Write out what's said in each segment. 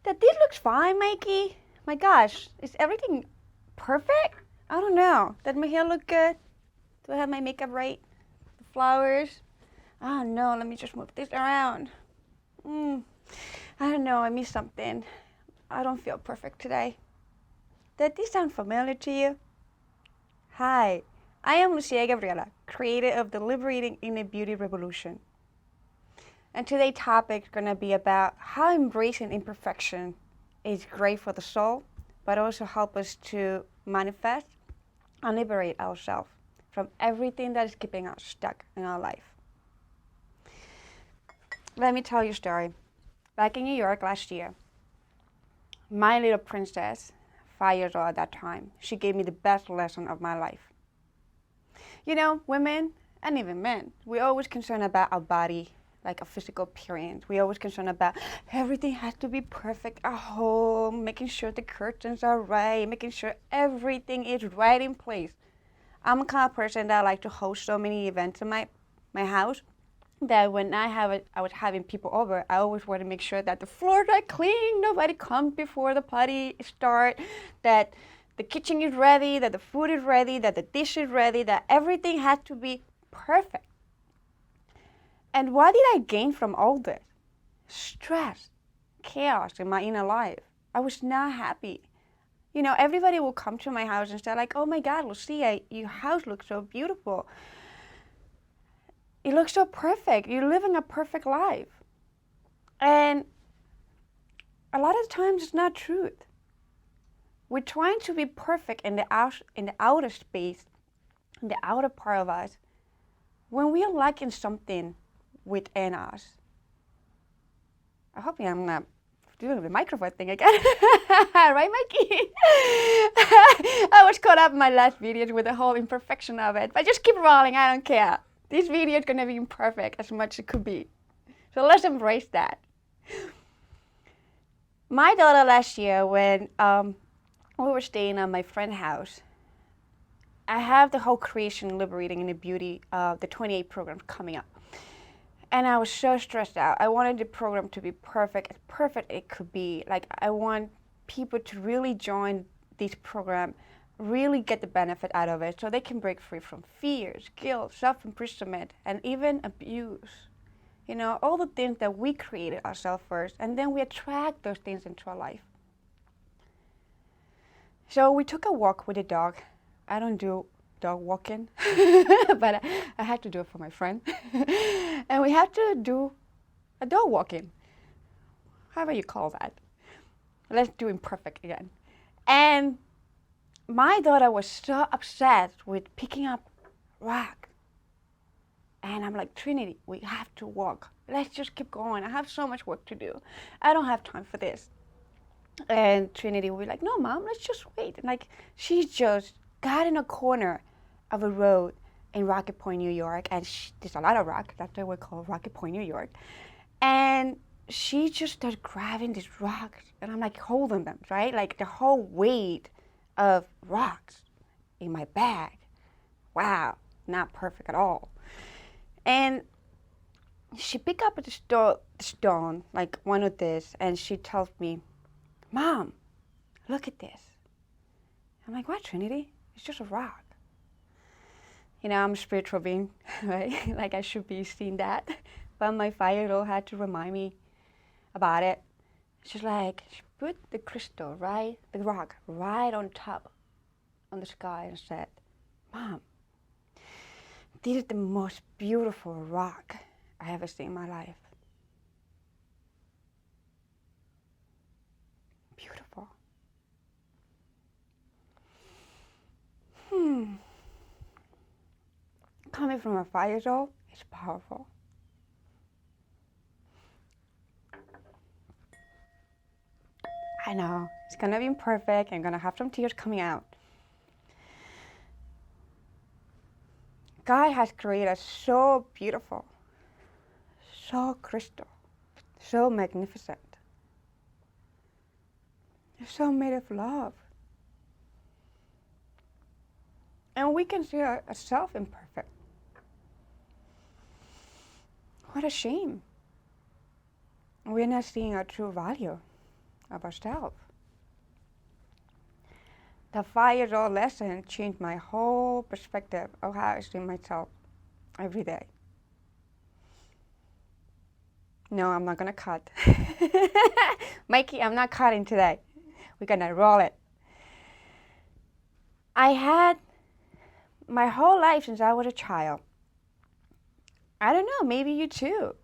that this looks fine, Mikey. My gosh, is everything perfect? I don't know. Does my hair look good? Do I have my makeup right? The flowers? I don't know. Let me just move this around. I don't know. I missed something. I don't feel perfect today. Does this sound familiar to you? Hi, I am Lucia Gabriela, creator of the Liberating Inner Beauty Revolution. And today's topic is going to be about how embracing imperfection is great for the soul, but also help us to manifest and liberate ourselves from everything that is keeping us stuck in our life. Let me tell you a story. Back in New York last year, my little princess, 5 years old at that time, she gave me the best lesson of my life. You know, women and even men, we're always concerned about our body, like a physical appearance. We're always concerned about everything has to be perfect at home, making sure the curtains are right, making sure everything is right in place. I'm the kind of person that I like to host so many events in my house that when I was having people over, I always want to make sure that the floors are clean, nobody comes before the party start, that the kitchen is ready, that the food is ready, that the dish is ready, that everything has to be perfect. And what did I gain from all this? Stress, chaos in my inner life. I was not happy. You know, everybody will come to my house and say like, oh my God, Lucia, your house looks so beautiful. It looks so perfect. You're living a perfect life. And a lot of times it's not truth. We're trying to be perfect in the outer space, in the outer part of us, when we are lacking something within us. I hope I'm not doing the microphone thing again. Right, Mikey? I was caught up in my last videos with the whole imperfection of it. But just keep rolling, I don't care. This video is going to be imperfect as much as it could be. So let's embrace that. My daughter last year, when we were staying at my friend's house, I have the whole creation, liberating, and the beauty of the 28 program coming up. And I was so stressed out. I wanted the program to be perfect, as perfect it could be. Like, I want people to really join this program, really get the benefit out of it so they can break free from fears, guilt, self-imprisonment, and even abuse. You know, all the things that we created ourselves first, and then we attract those things into our life. So we took a walk with the dog. I don't do dog walking, but I had to do it for my friend. And we had to do a dog walking, however you call that. Let's do imperfect again. And my daughter was so upset with picking up rock. And I'm like, Trinity, we have to walk. Let's just keep going. I have so much work to do. I don't have time for this. And Trinity will be like, no, Mom, let's just wait. And like, she just got in a corner of a road in Rocky Point, New York. And there's a lot of rock. That's why we call Rocky Point, New York. And she just started grabbing these rocks. And I'm like holding them, right? Like the whole weight of rocks in my bag. Wow, not perfect at all. And she picked up a stone, like one of this, and she tells me, Mom, look at this. I'm like, what, Trinity? It's just a rock. You know, I'm a spiritual being, right? Like I should be seeing that. But my 5-year-old had to remind me about it. She's like, she put the crystal, right, the rock, right on top on the sky and said, Mom, this is the most beautiful rock I ever seen in my life. Beautiful. Coming from a 5-year-old is powerful. I know, it's gonna be imperfect. I'm gonna have some tears coming out. God has created us so beautiful, so crystal, so magnificent. It's so made of love. And we can see ourselves imperfect. What a shame. We're not seeing our true value. of ourselves. The 5-year-old lesson changed my whole perspective of how I see myself every day. No, I'm not gonna cut. Mikey, I'm not cutting today. We're gonna roll it. I had my whole life since I was a child. I don't know, maybe you too.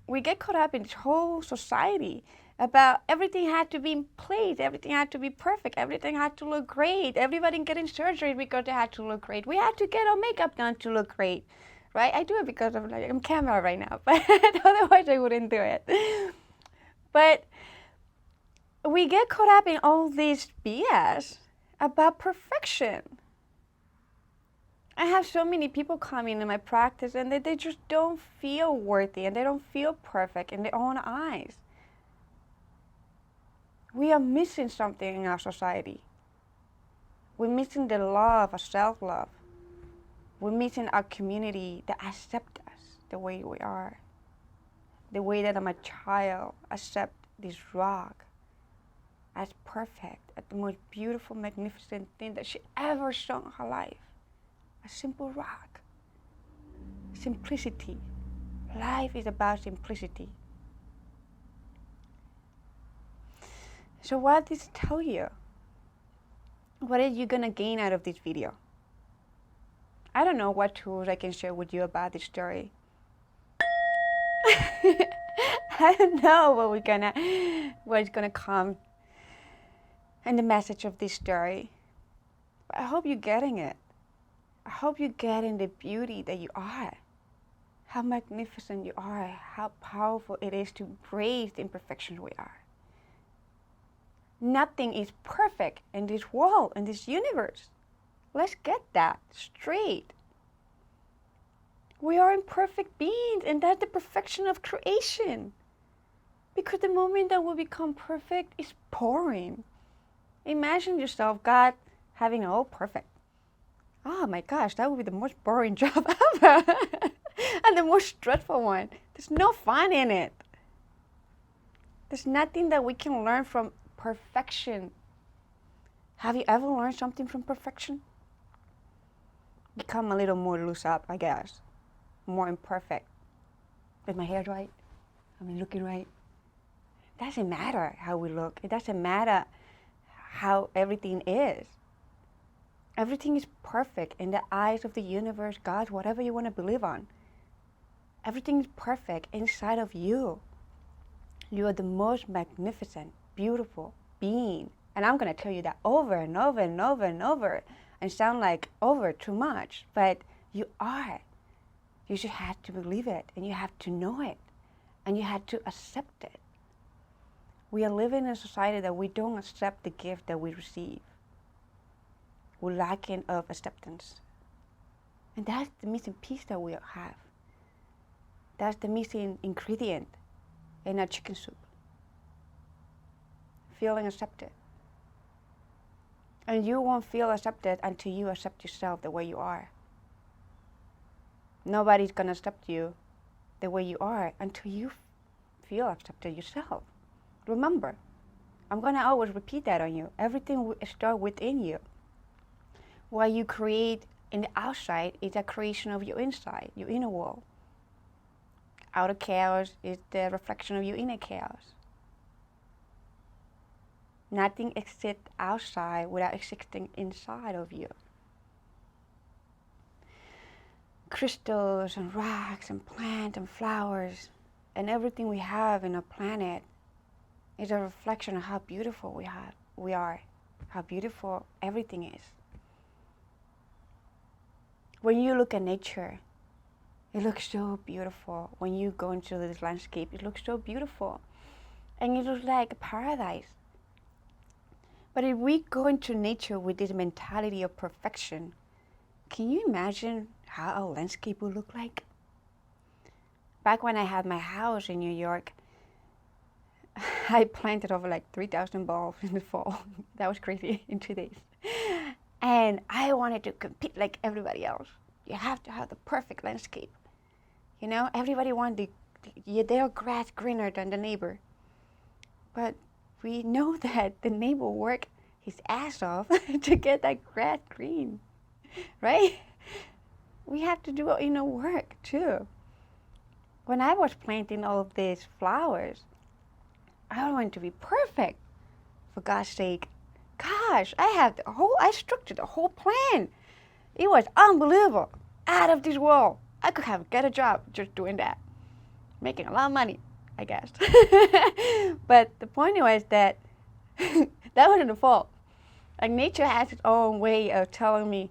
We get caught up in this whole society about everything had to be in place, everything had to be perfect, everything had to look great, everybody getting surgery because they had to look great. We had to get our makeup done to look great, right? I do it because I'm camera right now, but otherwise I wouldn't do it. But we get caught up in all this BS about perfection. I have so many people coming in my practice and they just don't feel worthy and they don't feel perfect in their own eyes. We are missing something in our society. We're missing the love of self-love. We're missing our community that accepts us the way we are. The way that I'm a child accept this rock as perfect, as the most beautiful, magnificent thing that she ever saw in her life. A simple rock. Simplicity. Life is about simplicity. So what does it tell you? What are you gonna gain out of this video? I don't know what tools I can share with you about this story. I don't know what's gonna come in the message of this story. But I hope you're getting it. I hope you're getting the beauty that you are. How magnificent you are. How powerful it is to embrace the imperfections we are. Nothing is perfect in this world, in this universe. Let's get that straight. We are imperfect beings, and that's the perfection of creation. Because the moment that we become perfect is boring. Imagine yourself, God, having it all perfect. Oh my gosh, that would be the most boring job ever. And the most stressful one. There's no fun in it. There's nothing that we can learn from perfection. Have you ever learned something from perfection? Become a little more loose up, I guess. More imperfect. Is my hair right? Am I looking right? It doesn't matter how we look. It doesn't matter how everything is. Everything is perfect in the eyes of the universe, God, whatever you want to believe on. Everything is perfect inside of you. You are the most magnificent, beautiful being. And I'm going to tell you that over and over and over and over and sound like over too much, but you are. You should have to believe it, and you have to know it, and you have to accept it. We are living in a society that we don't accept the gift that we receive. We're lacking of acceptance. And that's the missing piece that we have. That's the missing ingredient in our chicken soup. Feeling accepted. And you won't feel accepted until you accept yourself the way you are. Nobody's gonna accept you the way you are until you feel accepted yourself. Remember, I'm gonna always repeat that on you. Everything will start within you. What you create in the outside is a creation of your inside, your inner world. Outer chaos is the reflection of your inner chaos. Nothing exists outside without existing inside of you. Crystals and rocks and plants and flowers and everything we have in our planet is a reflection of how beautiful we are, how beautiful everything is. When you look at nature, it looks so beautiful. When you go into this landscape, it looks so beautiful. And it looks like a paradise. But if we go into nature with this mentality of perfection, can you imagine how our landscape would look like? Back when I had my house in New York, I planted over like 3,000 bulbs in the fall. That was crazy in 2 days. And I wanted to compete like everybody else. You have to have the perfect landscape. You know, everybody wanted their grass greener than the neighbor. But we know that the neighbor worked his ass off to get that grass green, right? We have to do work too. When I was planting all of these flowers, I don't want to be perfect. For God's sake, gosh, I structured the whole plan. It was unbelievable, out of this world. I could have get a job just doing that, making a lot of money, I guess. But the point was that that wasn't the fault. Like, nature has its own way of telling me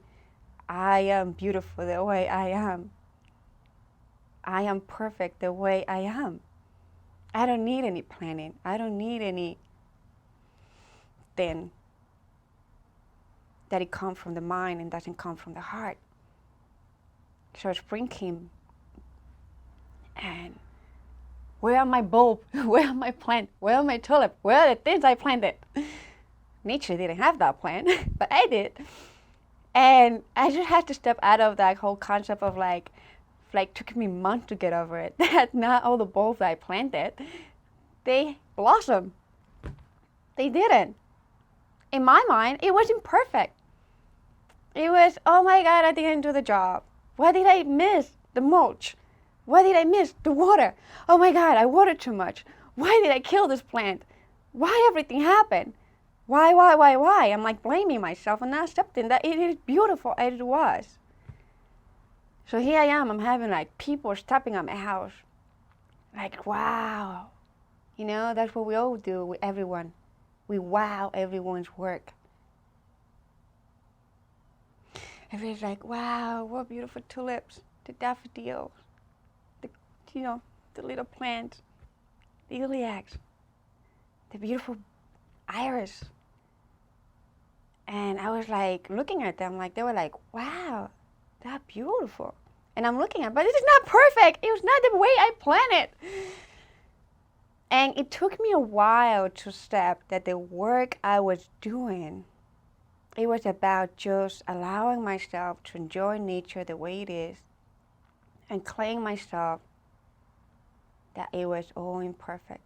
I am beautiful the way I am. I am perfect the way I am. I don't need any planning. I don't need anything that it comes from the mind and doesn't come from the heart. So spring came, and where are my bulb? Where are my plant? Where are my tulip? Where are the things I planted? Nature didn't have that plan, but I did. And I just had to step out of that whole concept of like took me months to get over it. That not all the bulbs I planted, they blossomed. They didn't. In my mind, it was imperfect. It was, oh my God, I didn't do the job. Why did I miss the mulch? Why did I miss the water? Oh my God, I watered too much. Why did I kill this plant? Why everything happened? Why? I'm like blaming myself and not accepting that it is beautiful as it was. So here I am, I'm having like people stopping at my house. Like, wow. That's what we all do with everyone. We wow everyone's work. Everybody's like, wow, what beautiful tulips, the daffodils, the little plants, the iliacs, the beautiful iris. And I was like looking at them, like they were like, wow, that's beautiful. And I'm looking at, but this is not perfect. It was not the way I planned it. And it took me a while to accept that the work I was doing, it was about just allowing myself to enjoy nature the way it is and claim myself that it was all imperfect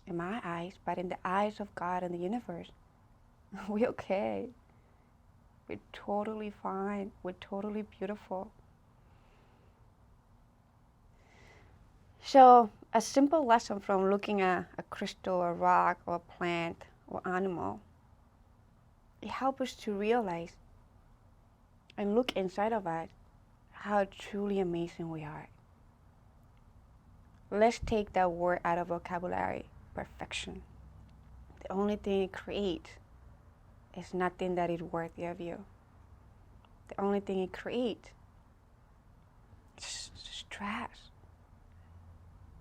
in my eyes, but in the eyes of God and the universe, we're okay. We're totally fine. We're totally beautiful. So a simple lesson from looking at a crystal, a rock, or a plant, or animal, it helps us to realize and look inside of us how truly amazing we are. Let's take that word out of vocabulary, perfection. The only thing it creates is nothing that is worthy of you. The only thing it creates is stress.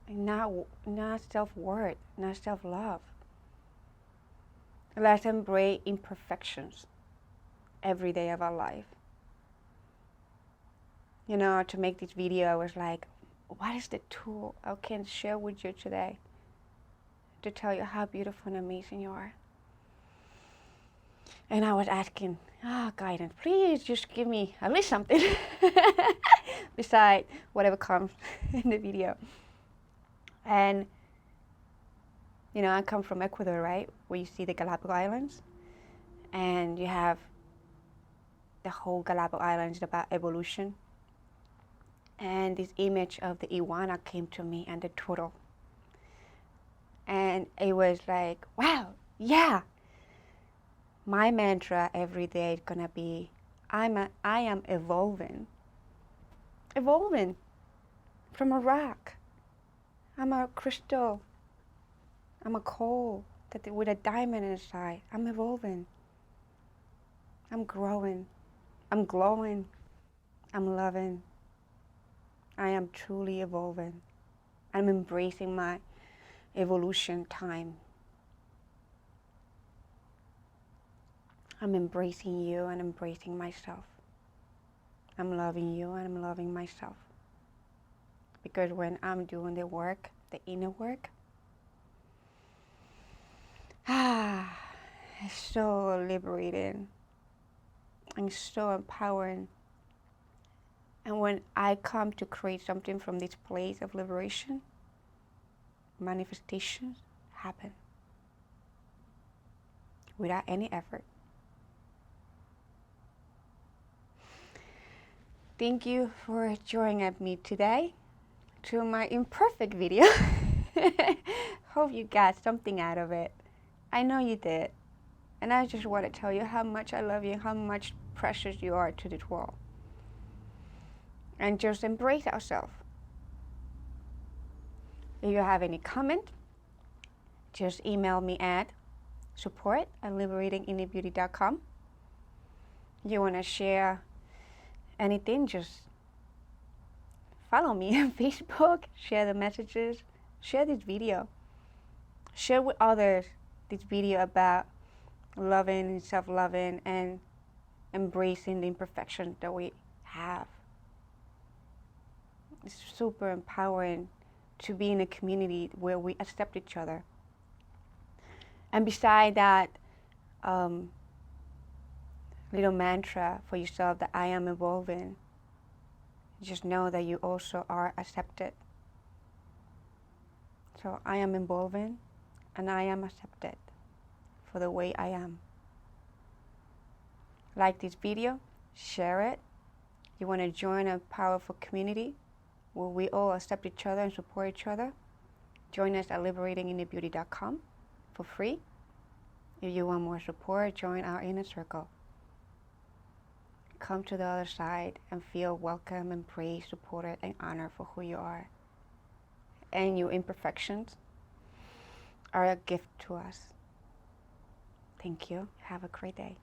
And not self-worth, not self-love. Let's embrace imperfections every day of our life. To make this video, I was like, what is the tool I can share with you today to tell you how beautiful and amazing you are? And I was asking, guidance, please just give me at least something beside whatever comes in the video. And, I come from Ecuador, right, where you see the Galapagos Islands. And you have the whole Galapagos Islands about evolution. And this image of the iguana came to me and the turtle. And it was like, wow, yeah. My mantra every day is gonna be, I am evolving. Evolving from a rock. I'm a crystal. I'm a coal with a diamond inside. I'm evolving. I'm growing. I'm glowing. I'm loving. I am truly evolving. I'm embracing my evolution time. I'm embracing you and embracing myself. I'm loving you and I'm loving myself. Because when I'm doing the work, the inner work, it's so liberating and so empowering. And when I come to create something from this place of liberation, manifestations happen. without any effort. Thank you for joining me today to my imperfect video. Hope you got something out of it. I know you did. And I just want to tell you how much I love you and how much precious you are to this world. And just embrace ourselves. If you have any comment, just email me at support@liberatinginnerbeauty.com. You want to share anything, just follow me on Facebook, share the messages, share this video. Share with others this video about loving and self-loving and embracing the imperfections that we have. It's super empowering to be in a community where we accept each other. And beside that little mantra for yourself that I am evolving, just know that you also are accepted. So I am evolving and I am accepted for the way I am. Like this video, share it. You want to join a powerful community where we all accept each other and support each other? Join us at liberatinginnerbeauty.com for free. If you want more support, join our inner circle. Come to the other side and feel welcome, embraced, supported, and honored for who you are. And your imperfections are a gift to us. Thank you. Have a great day.